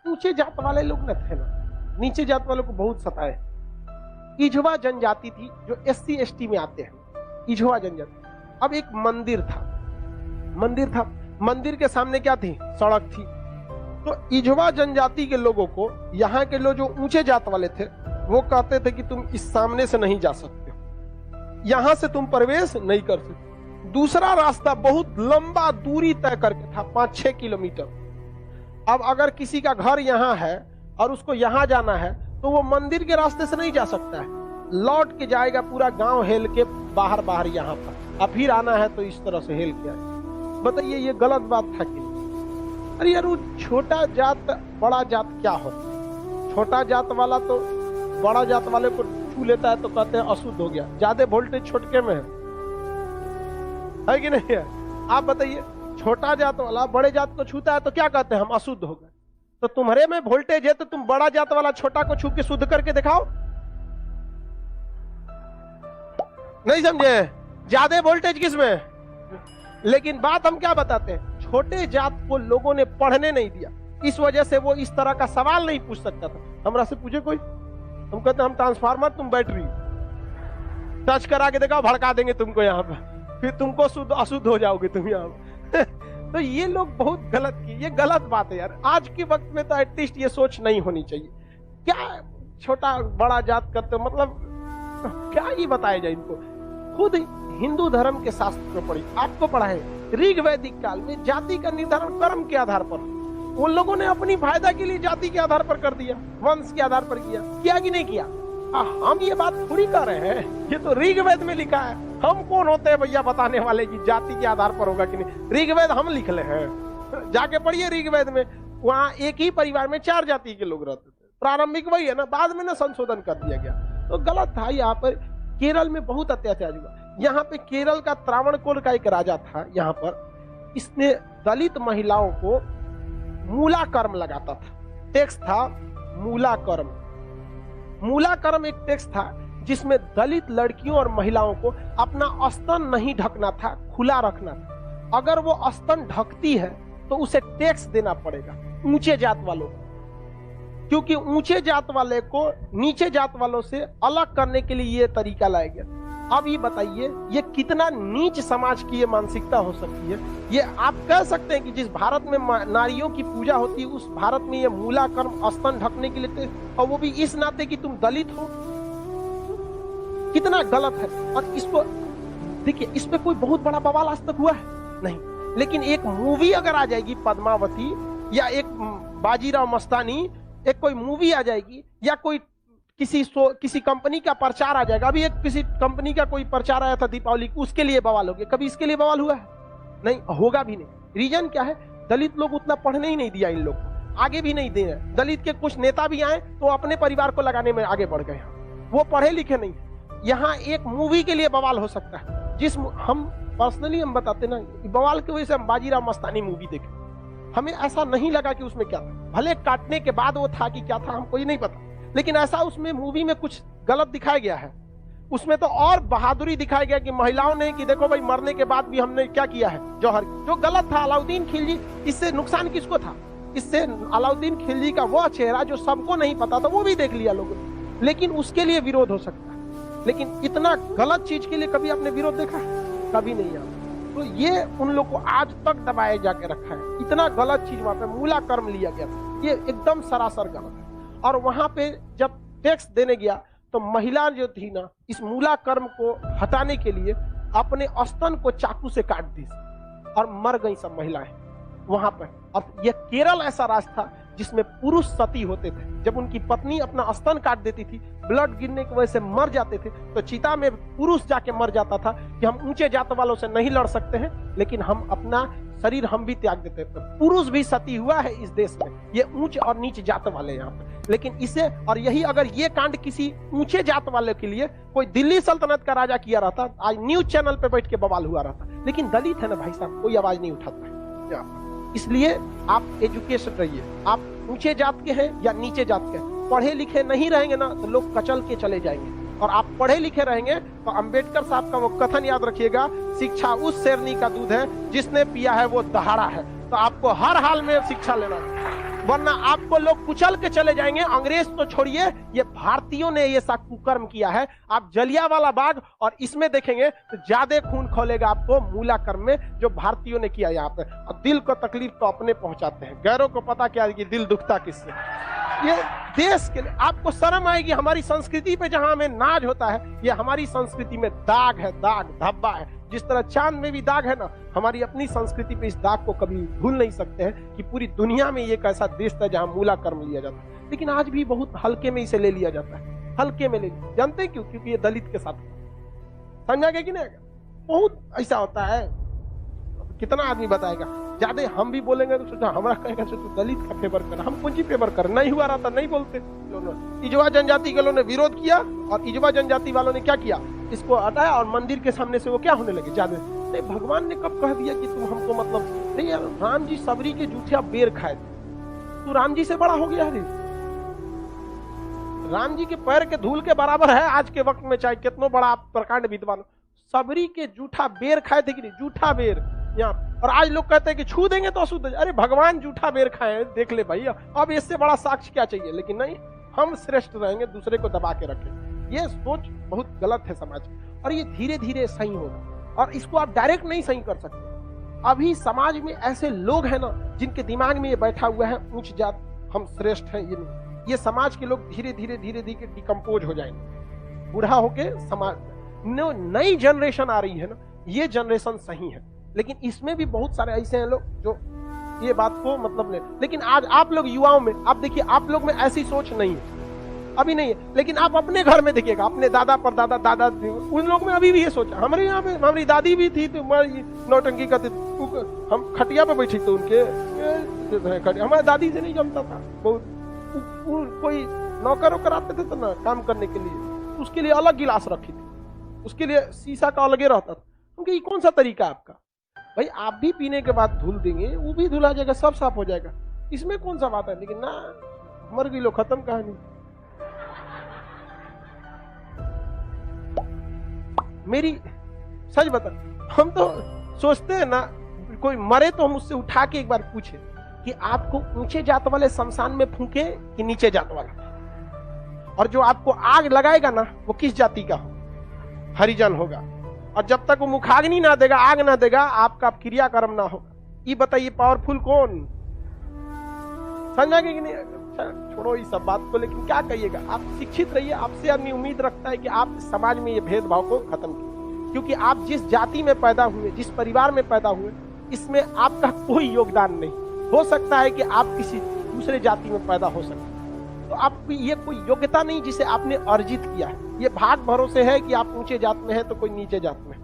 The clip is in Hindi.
ऊंचे जात वाले लोग न थे ना, नीचे जात वालों को बहुत सताए। इझवा जनजाति थी जो SC ST में आते हैं, इझवा जनजाति। अब एक मंदिर था, मंदिर के सामने क्या थी? सड़क थी। तो इझवा जनजाति के लोगों को यहाँ के लोग जो ऊंचे जात वाले थे वो कहते थे कि तुम इस सामने से नहीं जा सकते, यहां से तुम प्रवेश नहीं कर सकते। दूसरा रास्ता बहुत लंबा दूरी तय करके था, 5-6 किलोमीटर। अब अगर किसी का घर यहाँ है और उसको यहाँ जाना है तो वो मंदिर के रास्ते से नहीं जा सकता है, लौट के जाएगा पूरा गांव हेल के बाहर यहाँ पर, अब फिर आना है तो इस तरह से हेल के आए। बताइए ये गलत बात था कि नहीं? अरे यार वो छोटा जात बड़ा जात क्या होता है? छोटा जात वाला तो बड़ा जात वाले को छू लेता है तो कहते हैं अशुद्ध हो गया, ज्यादा वोल्टेज छोटके में है कि नहीं है? आप बताइए, छोटा जात वाला बड़े जात को छूता है तो क्या कहते हैं? हम अशुद्ध हो गए। तो तुम्हारे में वोल्टेज है तो तुम बड़ा जात वाला छोटा को छू के शुद्ध करके दिखाओ। नहीं समझे? ज्यादा वोल्टेज किसमें? लेकिन बात हम क्या बताते हैं, छोटे जात को लोगों ने पढ़ने नहीं दिया, इस वजह से वो इस तरह का सवाल नहीं पूछ सकता था। हमरा से पूछे कोई, हम कहते हम ट्रांसफार्मर, तुम बैटरी, टच करा के देखा भड़का देंगे तुमको यहाँ पर, फिर तुमको शुद्ध अशुद्ध हो जाओगे तुम यहाँ पर। तो ये लोग बहुत गलत किए, ये गलत बात है यार। आज के वक्त में तो एटलीस्ट ये सोच नहीं होनी चाहिए। क्या छोटा बड़ा जात करते, मतलब क्या ही बताया जाए इनको। खुद हिंदू धर्म के शास्त्र में पढ़ी, आपको पढ़ा है ऋग वैदिक काल में जाति का निर्धारण कर्म के आधार पर, उन लोगों ने अपनी फायदा के लिए जाति के आधार पर कर दिया, वंश के आधार पर किया कि नहीं किया? हम ये बात थोड़ी कर रहे हैं, ये तो ऋग्वेद में लिखा है। हम कौन होते हैं भैया बताने वाले कि जाति के आधार पर होगा कि नहीं? ऋग्वेद हम लिख ले हैं, जाके पढ़िए ऋग्वेद में। वहां एक ही परिवार में 4 जाति के लोग रहते थे, प्रारंभिक वही है ना, बाद में ना संशोधन कर दिया गया। तो गलत था। यहाँ पर केरल में बहुत अत्याचार हुआ। यहाँ पे केरल का त्रावणकोर का एक राजा था, यहाँ पर इसने दलित महिलाओं को मूला कर्म लगाता था। टैक्स था मूला कर्म। मूला कर्म एक टैक्स था जिसमें दलित लड़कियों और महिलाओं को अपना स्तन नहीं ढकना था, खुला रखना था। अगर वो स्तन ढकती है तो उसे टैक्स देना पड़ेगा ऊंचे जात वालों को, क्योंकि ऊंचे जात वाले को नीचे जात वालों से अलग करने के लिए ये तरीका लाया गया। अब ये बताइए ये कितना नीच समाज की ये मानसिकता हो सकती है। ये आप कह सकते हैं कि जिस भारत में नारियों की पूजा होती है उस भारत में ये मूला कर्म स्तन ढकने के लिए, और वो भी इस नाते कि तुम दलित हो, कितना गलत है। और इसको देखिए, इस पे कोई बहुत बड़ा बवाल आज तक हुआ है नहीं, लेकिन एक मूवी अगर आ जाएगी पद्मावती, या एक बाजीराव मस्तानी, एक कोई मूवी आ जाएगी, या कोई किसी कंपनी का प्रचार आ जाएगा। अभी एक किसी कंपनी का कोई प्रचार आया था दीपावली को, उसके लिए बवाल हो गया। कभी इसके लिए बवाल हुआ है? नहीं, होगा भी नहीं। रीजन क्या है? दलित लोग उतना पढ़ने ही नहीं दिया इन लोग को, आगे भी नहीं दे रहे। दलित के कुछ नेता भी आए तो अपने परिवार को लगाने में आगे बढ़ गए, वो पढ़े लिखे नहीं। यहाँ एक मूवी के लिए बवाल हो सकता है, जिस हम पर्सनली हम बताते ना, बवाल की वजह से हम बाजीराव मस्तानी मूवी देखे, हमें ऐसा नहीं लगा कि उसमें क्या था। भले काटने के बाद वो था कि क्या था हमको ही नहीं पता, लेकिन ऐसा उसमें मूवी में कुछ गलत दिखाया गया है। उसमें तो और बहादुरी दिखाया गया कि महिलाओं ने, कि देखो भाई मरने के बाद भी हमने क्या किया है, जौहर, जो गलत था। अलाउद्दीन खिलजी, इससे नुकसान किसको था? इससे अलाउद्दीन खिलजी का वो चेहरा जो सबको नहीं पता था वो भी देख लिया लोगों ने, लेकिन उसके लिए विरोध हो सकता है। लेकिन इतना गलत चीज के लिए कभी आपने विरोध देखा है? कभी नहीं आया। तो ये उन लोग को आज तक दबाए जाके रखा है। इतना गलत चीज वहां पे मूला कर्म लिया गया, ये एकदम सरासर गलत है। और वहां पे जब टैक्स देने गया तो महिला जो थी ना, इस मूला कर्म को हटाने के लिए अपने स्तन को चाकू से काट दी और मर गई सब महिलाएं वहां पर। और यह केरल ऐसा राज्य था जिसमें पुरुष सती होते थे। जब उनकी पत्नी अपना स्तन काट देती थी, ब्लड गिरने की वजह से मर जाते थे, तो चिता में पुरुष जाके मर जाता था कि हम ऊंचे जात वालों से नहीं लड़ सकते हैं, लेकिन हम अपना शरीर हम भी त्याग देते थे। पुरुष भी सती हुआ है इस देश में, ये ऊंच और नीच जात वाले यहाँ पे। लेकिन इसे, और यही अगर ये कांड किसी ऊंचे जात वाले के लिए कोई दिल्ली सल्तनत का राजा किया रहता, आज न्यूज चैनल पे बैठ के बवाल हुआ रहता। लेकिन दलित है ना भाई साहब, कोई आवाज नहीं उठाता है। इसलिए आप एजुकेशन रहिए, आप ऊंचे जात के हैं या नीचे जात के हैं, पढ़े लिखे नहीं रहेंगे ना तो लोग कचल के चले जाएंगे। और आप पढ़े लिखे रहेंगे तो अंबेडकर साहब का वो कथन याद रखिएगा, शिक्षा उस शेरनी का दूध है जिसने पिया है वो दहाड़ा है। तो आपको हर हाल में शिक्षा लेना है। वरना आपको लोग कुचल के चले जाएंगे। अंग्रेज तो छोड़िए, ये भारतीयों ने ये सा कुकर्म किया है। आप जलियांवाला बाग और इसमें देखेंगे तो ज्यादा खून खोलेगा आपको मूला कर्म में, जो भारतीयों ने किया यहाँ पे। और दिल को तकलीफ तो अपने पहुंचाते हैं, गैरों को पता क्या है कि दिल दुखता किससे। ये देश के लिए आपको शर्म आएगी। हमारी संस्कृति पे जहां हमें नाज होता है, ये हमारी संस्कृति में दाग है, दाग धब्बा है। जिस तरह चांद में भी दाग है ना, हमारी अपनी संस्कृति पे इस दाग को कभी भूल नहीं सकते हैं कि पूरी दुनिया में ये एक ऐसा देश था जहां मूला कर्म लिया जाता है। लेकिन आज भी बहुत हल्के में इसे ले लिया जाता है, हल्के में ले लिया। जानते हैं क्यों? क्योंकि ये दलित के साथ, समझा गया कि नहीं? बहुत ऐसा होता है। कितना आदमी बताएगा, ज्यादा हम भी बोलेंगे तो सोचा हमारा कहेगा तो दलित का फेवर कर, हम कौन सी फेवर कर, नहीं हुआ रहता नहीं बोलते। इजवा जनजाति के लोगों ने विरोध किया और इजवा जनजाति वालों ने क्या किया, इसको हटाया और मंदिर के सामने से वो क्या होने लगे, ज्यादा नहीं। भगवान ने कब कह दिया कि तुम हमको मतलब नहीं यार, राम जी सबरी के जूठे बेर खाए थे, तू राम जी से बड़ा हो गया है। राम जी के पैर के धूल के बराबर है आज के वक्त में, चाहे कितना बड़ा आप प्रकांड विद्वान। सबरी के जूठा बेर खाए थे कि नहीं, जूठा बेर यहाँ। और आज लोग कहते हैं कि छू देंगे तो अशुद्ध। अरे भगवान जूठा बेर खाए, देख ले भाई, अब इससे बड़ा साक्ष्य क्या चाहिए। लेकिन नहीं, हम श्रेष्ठ रहेंगे, दूसरे को दबा के रखें। ये सोच बहुत गलत है समाज में, और ये धीरे धीरे सही होगा। और इसको आप डायरेक्ट नहीं सही कर सकते। अभी समाज में ऐसे लोग हैं ना, जिनके दिमाग में ये बैठा हुआ है उच्च जात, हम श्रेष्ठ हैं। ये नहीं, ये समाज के लोग धीरे धीरे धीरे धीरे डिकम्पोज हो जाएंगे, बूढ़ा होके समाज। नई जनरेशन आ रही है ना, ये जनरेशन सही है। लेकिन इसमें भी बहुत सारे ऐसे हैं लोग जो ये बात को मतलब ले। लेकिन आज आप लोग युवाओं में आप देखिए, आप लोग में ऐसी सोच नहीं है, अभी नहीं है। लेकिन आप अपने घर में देखिएगा, अपने दादा परदादा दादा उन लोग में अभी भी ये सोच। हमारे यहाँ पे हमारी दादी भी थी तो नौटंकी करते, हम खटिया पे बैठी तो उनके हमारे दादी से नहीं जमता था। बहुत कोई नौकर वोकर आते थे तो ना काम करने के लिए, उसके लिए अलग गिलास रखी थी, उसके लिए शीशा का अलगे रहता था। क्योंकि ये कौन सा तरीका आपका भाई, आप भी पीने के बाद धुल देंगे, वो भी धुला जाएगा, सब साफ हो जाएगा, इसमें कौन सा बात है। लेकिन ना, मर गई लो, खत्म कहानी। मेरी सच बता, हम तो सोचते हैं ना, कोई मरे तो हम उससे उठा के एक बार पूछे कि आपको ऊंचे जात वाले शमशान में फूके कि नीचे जात वाला, और जो आपको आग लगाएगा ना वो किस जाति का हो, हरिजन होगा। और जब तक वो मुखाग्नि ना देगा, आग ना देगा, आपका क्रियाकर्म ना होगा। ये बताइए पावरफुल कौन? समझा कि नहीं? छोड़ो इस सब बात को, लेकिन क्या कहिएगा, आप शिक्षित रहिए। आपसे आदमी उम्मीद रखता है कि आप समाज में ये भेदभाव को खत्म कीजिए, क्योंकि आप जिस जाति में पैदा हुए, जिस परिवार में पैदा हुए, इसमें आपका कोई योगदान नहीं। हो सकता है कि आप किसी दूसरे जाति में पैदा हो सकते, तो आपकी ये कोई योग्यता नहीं जिसे आपने अर्जित किया है। ये भाग भरोसे है कि आप ऊंचे जात में हैं तो कोई नीचे जात में है।